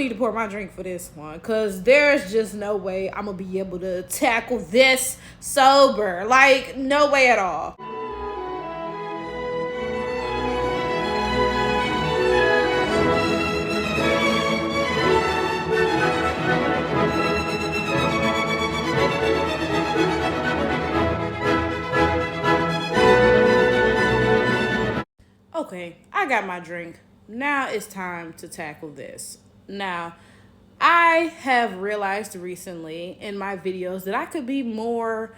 need to pour my drink for this one because there's just no way I'm going to be able to tackle this sober. Like, no way at all. Okay, I got my drink. Now it's time to tackle this. Now, I have realized recently in my videos that I could be more,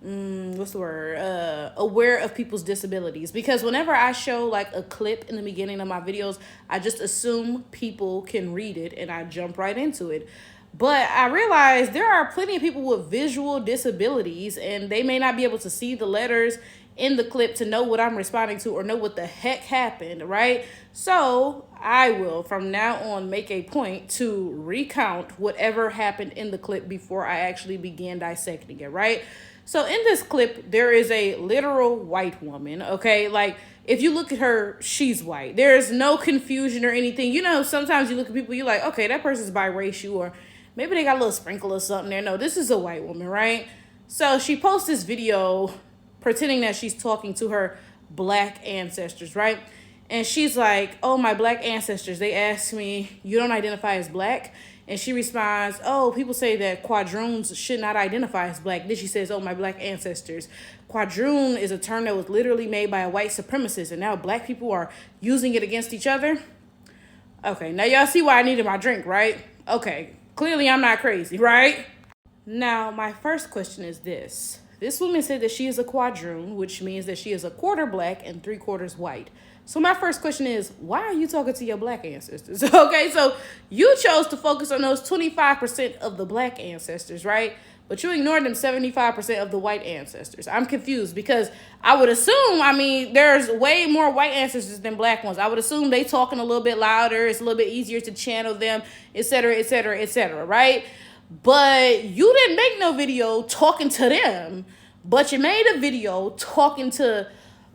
aware of people's disabilities. Because whenever I show like a clip in the beginning of my videos, I just assume people can read it and I jump right into it. But I realize there are plenty of people with visual disabilities and they may not be able to see the letters in the clip to know what I'm responding to or know what the heck happened, right? So I will from now on make a point to recount whatever happened in the clip before I actually begin dissecting it, right? So in this clip, there is a literal white woman, okay? Like, if you look at her, she's white. There is no confusion or anything. You know, sometimes you look at people, you're like, okay, that person's biracial, or maybe they got a little sprinkle or something there. No, this is a white woman, right? So she posts this video pretending that she's talking to her black ancestors, right? And she's like, oh, my black ancestors, they asked me, you don't identify as black? And she responds, oh, people say that quadroons should not identify as black. Then she says, oh, my black ancestors. Quadroon is a term that was literally made by a white supremacist, and now black people are using it against each other. Okay, now y'all see why I needed my drink, right? Okay, clearly I'm not crazy, right? Now, my first question is this. This woman said that she is a quadroon, which means that she is a quarter black and 3/4 white. So my first question is, why are you talking to your black ancestors? Okay, so you chose to focus on those 25% of the black ancestors, right? But you ignored them 75% of the white ancestors. I'm confused because I would assume, I mean, there's way more white ancestors than black ones. I would assume they talking a little bit louder. It's a little bit easier to channel them, et cetera, et cetera, et cetera, right? But you didn't make no video talking to them, but you made a video talking to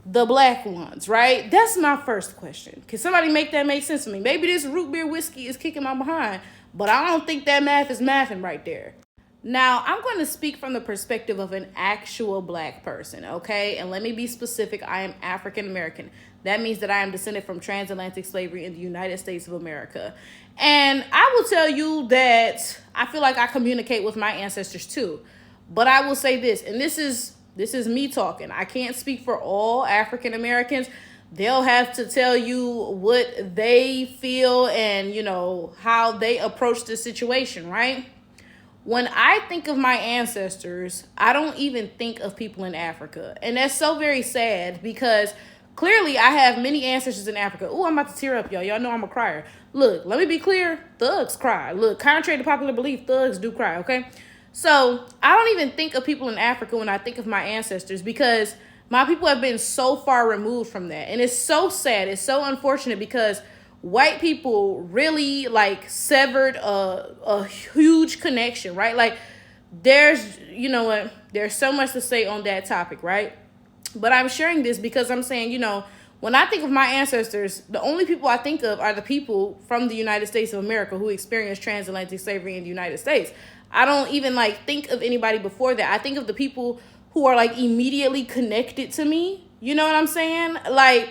the black ones, right? That's my first question. Can somebody make that make sense to me? Maybe this root beer whiskey is kicking my behind, but I don't think that math is mathing right there. Now, I'm going to speak from the perspective of an actual black person, okay? And let me be specific. I am African American. That means that I am descended from transatlantic slavery in the United States of America. And I will tell you that I feel like I communicate with my ancestors too. But I will say this, and this is me talking. I can't speak for all African Americans. They'll have to tell you what they feel and, you know, how they approach the situation, right? When I think of my ancestors, I don't even think of people in Africa. And that's so very sad because clearly I have many ancestors in Africa. Oh, I'm about to tear up, y'all. Y'all know I'm a crier. Look, let me be clear. Thugs cry. Look, contrary to popular belief, thugs do cry, okay? So I don't even think of people in Africa when I think of my ancestors because my people have been so far removed from that. And it's so sad. It's so unfortunate because white people really like severed a huge connection, right? Like there's, you know what, there's so much to say on that topic, right? But I'm sharing this because I'm saying, you know, when I think of my ancestors, the only people I think of are the people from the United States of America who experienced transatlantic slavery in the United States. I don't even like think of anybody before that. I think of the people who are like immediately connected to me. You know what I'm saying? Like,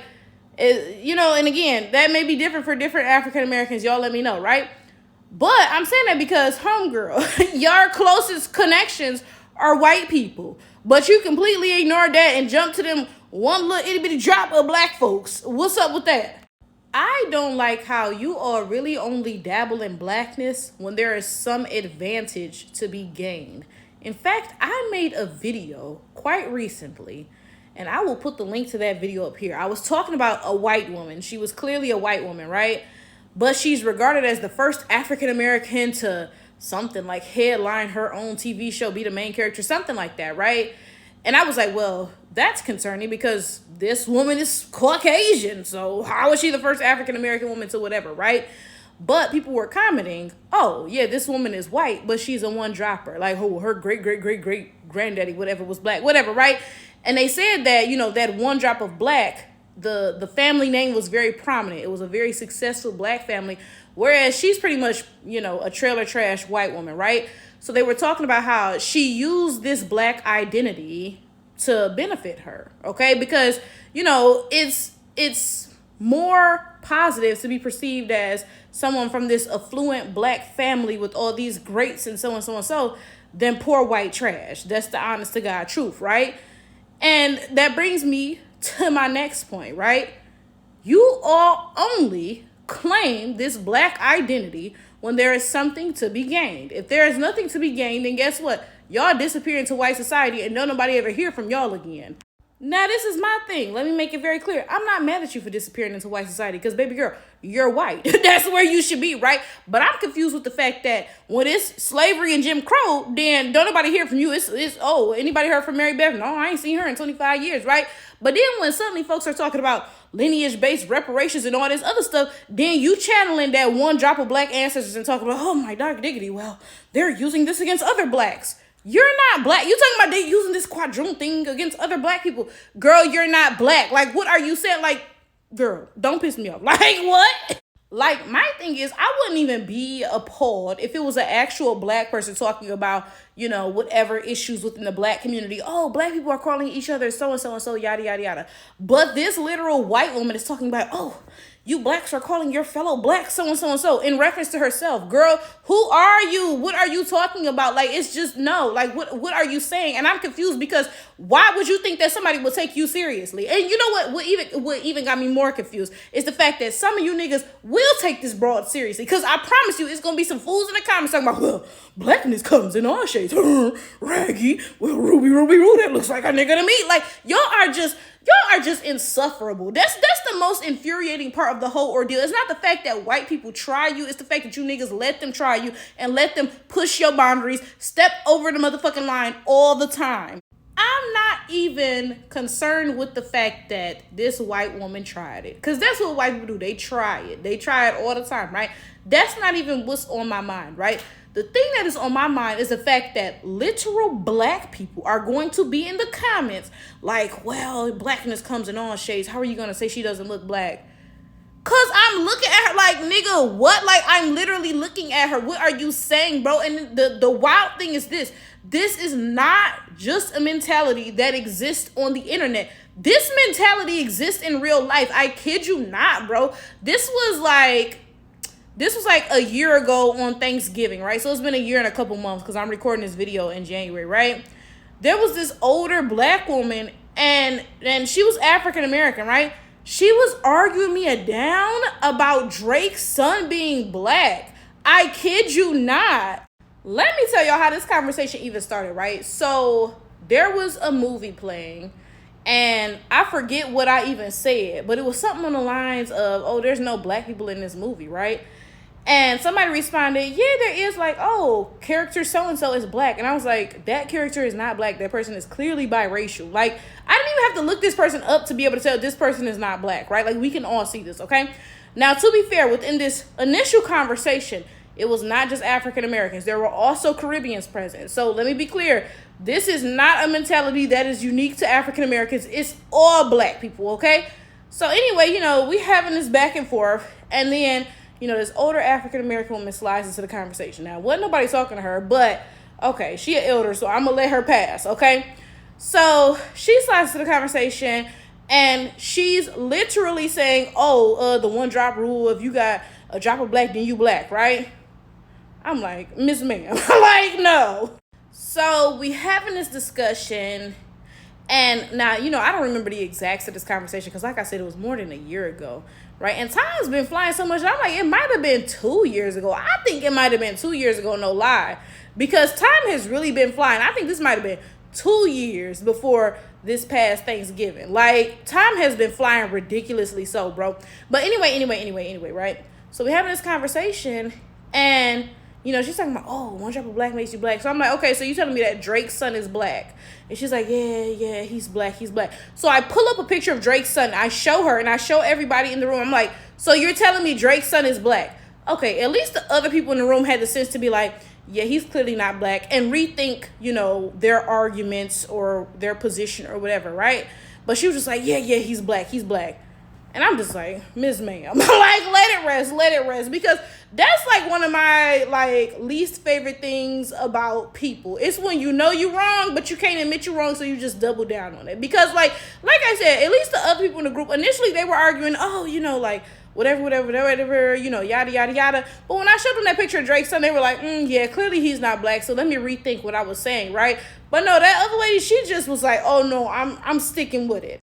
you know, and again, that may be different for different African Americans. Y'all let me know, right? But I'm saying that because, homegirl, your closest connections are white people. But you completely ignored that and jumped to them one little itty bitty drop of black folks. What's up with that? I don't like how you all really only dabble in blackness when there is some advantage to be gained. In fact, I made a video quite recently, and I will put the link to that video up here. I was talking about a white woman. She was clearly a white woman, right? But she's regarded as the first African American to something like headline her own TV show, be the main character, something like that, right? And I was like, well, that's concerning because this woman is Caucasian. So how is she the first African American woman to whatever, right? But people were commenting, oh, yeah, this woman is white, but she's a one-dropper. Like, oh, her great-great-great-great granddaddy, whatever, was black, whatever, right? And they said that, you know, that one drop of black the family name was very prominent. It was a very successful black family, whereas she's pretty much, you know, a trailer trash white woman, right? So they were talking about how she used this black identity to benefit her, okay? Because, you know, it's more positive to be perceived as someone from this affluent black family with all these greats and so and so and so than poor white trash. That's the honest to God truth, right? And that brings me to my next point, right? You all only claim this black identity when there is something to be gained. If there is nothing to be gained, then guess what? Y'all disappear into white society and don't nobody ever hear from y'all again. Now, this is my thing. Let me make it very clear. I'm not mad at you for disappearing into white society because, baby girl, you're white. That's where you should be, right? But I'm confused with the fact that when it's slavery and Jim Crow, then don't nobody hear from you. It's oh, anybody heard from Mary Beth? No, I ain't seen her in 25 years, right? But then when suddenly folks are talking about lineage-based reparations and all this other stuff, then you channeling that one drop of black ancestors and talking about, oh my dark diggity, well, they're using this against other blacks. You're not black. You talking about they using this quadroon thing against other black people. Girl, you're not black. Like, what are you saying? Like, girl, don't piss me off. Like, what? Like, my thing is, I wouldn't even be appalled if it was an actual black person talking about, you know, whatever issues within the black community. Oh, black people are calling each other so-and-so and so, yada, yada, yada. But this literal white woman is talking about, oh, you blacks are calling your fellow blacks so-and-so and so in reference to herself. Girl, who are you? What are you talking about? Like, it's just, no. Like, what are you saying? And I'm confused because why would you think that somebody would take you seriously? And you know what even got me more confused is the fact that some of you niggas will take this broad seriously. Because I promise you, it's going to be some fools in the comments talking about, well, blackness comes in all shades. Raggy, well, Ruby, that looks like a nigga to me. Like, y'all are just insufferable. That's the most infuriating part of the whole ordeal. It's not the fact that white people try you. It's the fact that you niggas let them try you and let them push your boundaries, step over the motherfucking line all the time. I'm not even concerned with the fact that this white woman tried it. Because that's what white people do. They try it. They try it all the time, right? That's not even what's on my mind, right? The thing that is on my mind is the fact that literal black people are going to be in the comments like, well, blackness comes in all shades. How are you going to say she doesn't look black? Because I'm looking at her like, nigga, what? Like, I'm literally looking at her. What are you saying, bro? And the wild thing is this. This is not just a mentality that exists on the internet. This mentality exists in real life. I kid you not, bro. This was like a year ago on Thanksgiving, right? So it's been a year and a couple months because I'm recording this video in January, right? There was this older black woman and she was African American, right? She was arguing me down about Drake's son being black. I kid you not. Let me tell y'all how this conversation even started, right? So there was a movie playing and I forget what I even said, but it was something on the lines of, oh, there's no black people in this movie, right? And somebody responded, yeah, there is, like, oh, character so-and-so is black. And I was like, that character is not black. That person is clearly biracial. Like, I didn't even have to look this person up to be able to tell this person is not black, right? Like, we can all see this, okay? Now, to be fair, within this initial conversation, it was not just African Americans. There were also Caribbeans present. So let me be clear. This is not a mentality that is unique to African Americans. It's all black people, okay? So anyway, you know, we having this back and forth. And then, you know, this older African American woman slides into the conversation. Now, wasn't nobody talking to her, but okay, she an elder, so I'm gonna let her pass, okay? So she slides into the conversation and she's literally saying, oh, the one drop rule, if you got a drop of black, then you black, right? I'm like, Miss Ma'am, like, no. So we having this discussion, and now, you know, I don't remember the exacts of this conversation because, like I said, it was more than a year ago, right? And time's been flying so much, I'm like, it might have been 2 years ago. I think it might have been 2 years ago, no lie, because time has really been flying. I think this might have been 2 years before this past Thanksgiving. Like, time has been flying ridiculously so, bro. But anyway, right? So we're having this conversation, and you know, she's talking about, oh, one drop of black makes you black. So I'm like, okay, so you telling me that Drake's son is black? And she's like, yeah, he's black. So I pull up a picture of Drake's son. I show her, and I show everybody in the room. I'm like, so you're telling me Drake's son is black? Okay, at least the other people in the room had the sense to be like, yeah, he's clearly not black, and rethink, you know, their arguments or their position or whatever, right? But she was just like, yeah, he's black, he's black. And I'm just like, Miss Ma'am, like, let it rest. Because that's like one of my like least favorite things about people. It's when you know you're wrong, but you can't admit you're wrong, so you just double down on it. Because like I said, at least the other people in the group, initially they were arguing, oh, like, whatever, yada, yada, yada. But when I showed them that picture of Drake's son, they were like, yeah, clearly he's not black, so let me rethink what I was saying, right? But no, that other lady, she just was like, oh no, I'm sticking with it.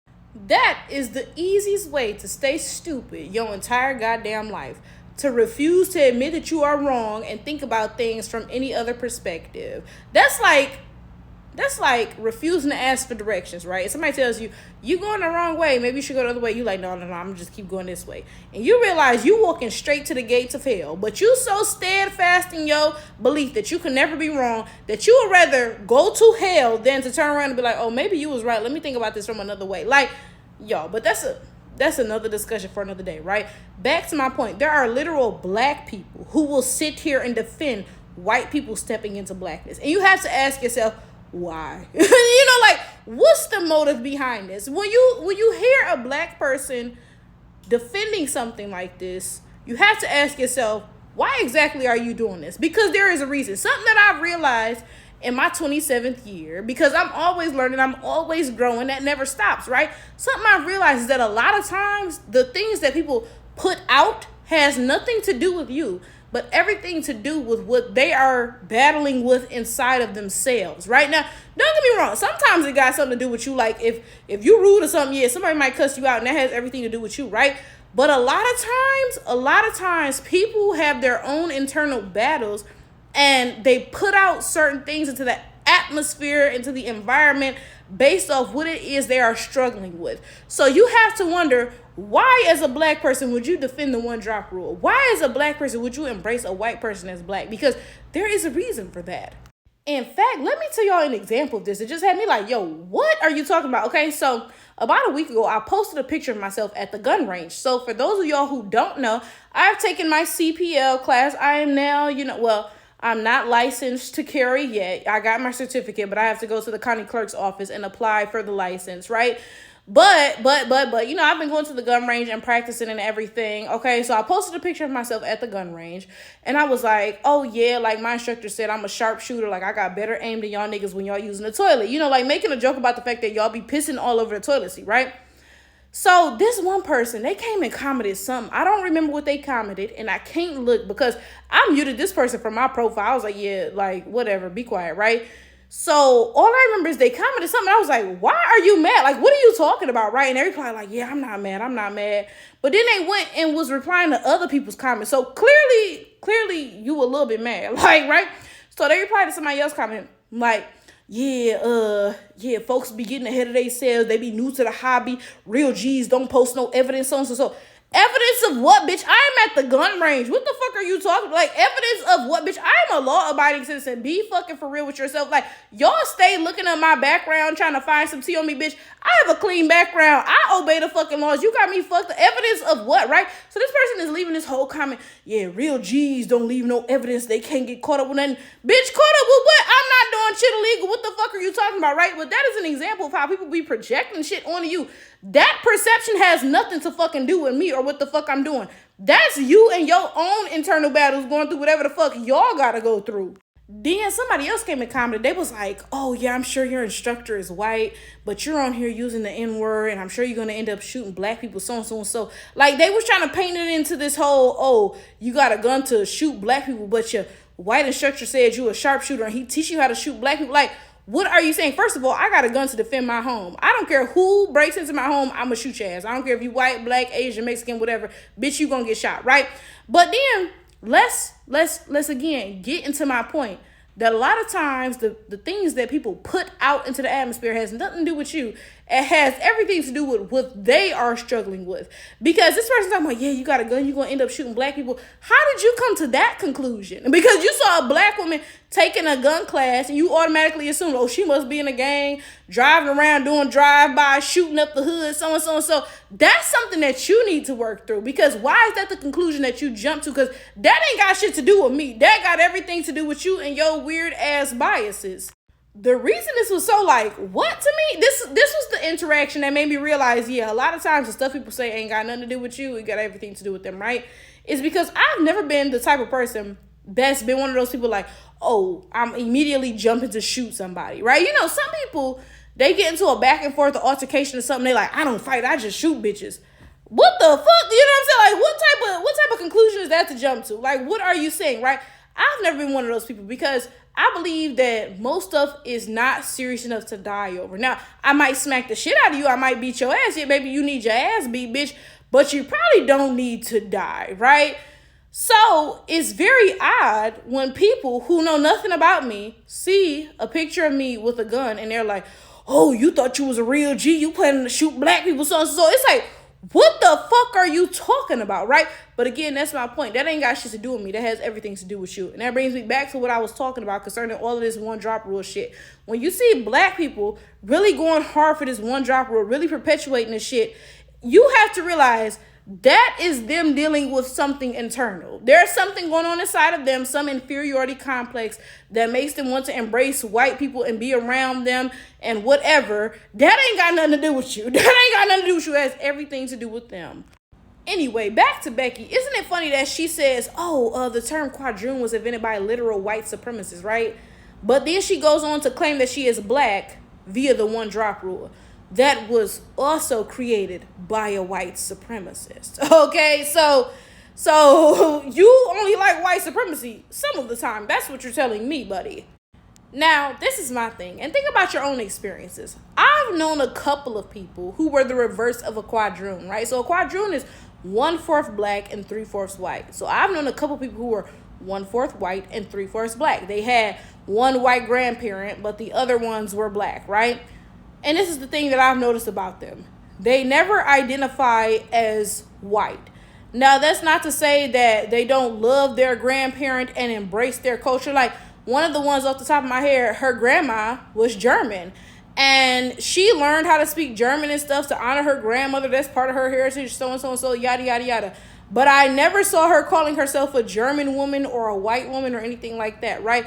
That is the easiest way to stay stupid your entire goddamn life. To refuse to admit that you are wrong and think about things from any other perspective. That's like refusing to ask for directions, right? If somebody tells you, you going the wrong way, maybe you should go the other way. You like, no, I'm gonna just keep going this way. And you realize you walking straight to the gates of hell, but you so steadfast in your belief that you can never be wrong, that you would rather go to hell than to turn around and be like, oh, maybe you was right. Let me think about this from another way. Like, y'all, but that's another discussion for another day, right? Back to my point. There are literal black people who will sit here and defend white people stepping into blackness. And you have to ask yourself, why? Like, what's the motive behind this? When you hear a black person defending something like this, you have to ask yourself, why exactly are you doing this? Because there is a reason. Something that I've realized in my 27th year, because I'm always learning, I'm always growing, that never stops, right? Something I've realized is that a lot of times the things that people put out has nothing to do with you, but everything to do with what they are battling with inside of themselves. Right now, don't get me wrong, sometimes it got something to do with you. Like if you rude or something, yeah, somebody might cuss you out and that has everything to do with you, right? But a lot of times people have their own internal battles and they put out certain things into the atmosphere, into the environment based off what it is they are struggling with. So you have to wonder, why as a black person would you defend the one drop rule? Why as a black person would you embrace a white person as black? Because there is a reason for that. In fact, let me tell y'all an example of this. It just had me like, yo, what are you talking about? Okay, so about a week ago, I posted a picture of myself at the gun range. So for those of y'all who don't know, I've taken my CPL class. I am now, I'm not licensed to carry yet. I got my certificate, but I have to go to the county clerk's office and apply for the license, right? But, I've been going to the gun range and practicing and everything. Okay, so I posted a picture of myself at the gun range, and I was like, oh yeah, like my instructor said I'm a sharpshooter. Like I got better aim than y'all niggas when y'all using the toilet. Like making a joke about the fact that y'all be pissing all over the toilet seat, right? So this one person, they came and commented something. I don't remember what they commented, and I can't look because I muted this person from my profile. I was like, yeah, like whatever, be quiet, right? So all I remember is they commented something. I was like, why are you mad? Like, what are you talking about, right? And they replied like, yeah, I'm not mad. But then they went and was replying to other people's comments. So clearly you a little bit mad, like, right? So they replied to somebody else's comment, like, yeah, folks be getting ahead of themselves. They be new to the hobby. Real G's don't post no evidence, so. Evidence of what, bitch? I am at the gun range. What the fuck are you talking about? Like, evidence of what, bitch? I am a law-abiding citizen. Be fucking for real with yourself. Like, y'all stay looking at my background trying to find some tea on me, bitch. I have a clean background. I obey the fucking laws. You got me fucked. Evidence of what, right? So this person is leaving this whole comment. Yeah, real G's don't leave no evidence. They can't get caught up with nothing. Bitch, caught up with what? I'm not doing shit illegal. What the fuck are you talking about, right? But that is an example of how people be projecting shit onto you. That perception has nothing to fucking do with me or what the fuck I'm doing. That's you and your own internal battles going through whatever the fuck y'all gotta go through. Then somebody else came and commented. They was like, oh yeah, I'm sure your instructor is white, but you're on here using the N-word, and I'm sure you're going to end up shooting black people, so and so and so. Like, they was trying to paint it into this whole, oh, you got a gun to shoot black people, but your white instructor said you a sharpshooter and he teach you how to shoot black people. Like, what are you saying? First of all, I got a gun to defend my home. I don't care who breaks into my home. I'm going to shoot your ass. I don't care if you white, black, Asian, Mexican, whatever. Bitch, you going to get shot, right? But then let's again get into my point that a lot of times the things that people put out into the atmosphere has nothing to do with you. It has everything to do with what they are struggling with. Because this person's talking about, yeah, you got a gun, you're going to end up shooting black people. How did you come to that conclusion? Because you saw a black woman taking a gun class and you automatically assumed, oh, she must be in a gang, driving around doing drive-by, shooting up the hood, so and so and so. That's something that you need to work through. Because why is that the conclusion that you jump to? Because that ain't got shit to do with me. That got everything to do with you and your weird ass biases. the reason this was so like what to me, this was the interaction that made me realize, yeah, a lot of times the stuff people say ain't got nothing to do with you, it got everything to do with them, right? Is because I've never been the type of person that's been one of those people like, oh, I'm immediately jumping to shoot somebody, right? You know, some people, they get into a back and forth or altercation or something, they like, I don't fight, I just shoot bitches. What the fuck? You know what I'm saying? Like, what type of conclusion is that to jump to? Like, what are you saying, right? I've never been one of those people because I believe that most stuff is not serious enough to die over. Now, I might smack the shit out of you. I might beat your ass. Yeah, baby, you need your ass beat, bitch. But you probably don't need to die, right? So it's very odd when people who know nothing about me see a picture of me with a gun and they're like, oh, you thought you was a real G. You planning to shoot black people, so and so. It's like, what the fuck are you talking about, right? But again, that's my point. That ain't got shit to do with me. That has everything to do with you. And that brings me back to what I was talking about concerning all of this one drop rule shit. When you see black people really going hard for this one drop rule, really perpetuating this shit, you have to realize that is them dealing with something internal. There's something going on inside of them, some inferiority complex that makes them want to embrace white people and be around them and whatever. That ain't got nothing to do with you. That ain't got nothing to do with you. It has everything to do with them. Anyway, back to Becky. Isn't it funny that she says, the term quadroon was invented by literal white supremacists, right? But then she goes on to claim that she is black via the one drop rule that was also created by a white supremacist. Okay, so you only like white supremacy some of the time. That's what you're telling me, buddy. Now, this is my thing, and think about your own experiences. I've known a couple of people who were the reverse of a quadroon, right? So a quadroon is 1/4 black and 3/4 white. So I've known a couple of people who were 1/4 white and 3/4 black. They had one white grandparent, but the other ones were black, right? And this is the thing that I've noticed about them. They never identify as white. Now, that's not to say that they don't love their grandparent and embrace their culture. Like, one of the ones off the top of my head, her grandma was German. And she learned how to speak German and stuff to honor her grandmother. That's part of her heritage, so and so and so, yada, yada, yada. But I never saw her calling herself a German woman or a white woman or anything like that, right?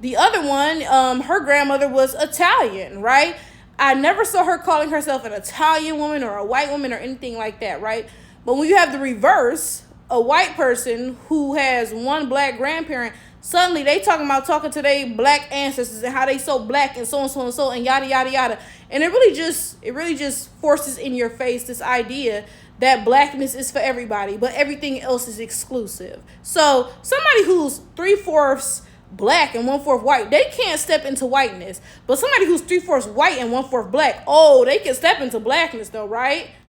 The other one, her grandmother was Italian, right? I never saw her calling herself an Italian woman or a white woman or anything like that, right? But when you have the reverse, a white person who has one black grandparent, suddenly they talking to their black ancestors and how they so black and so and so and so and yada, yada, yada. And it really just forces in your face this idea that blackness is for everybody, but everything else is exclusive. So somebody who's 3/4 black and 1/4 white, they can't step into whiteness. But somebody who's 3/4 white and 1/4 black, oh, they can step into blackness though, right?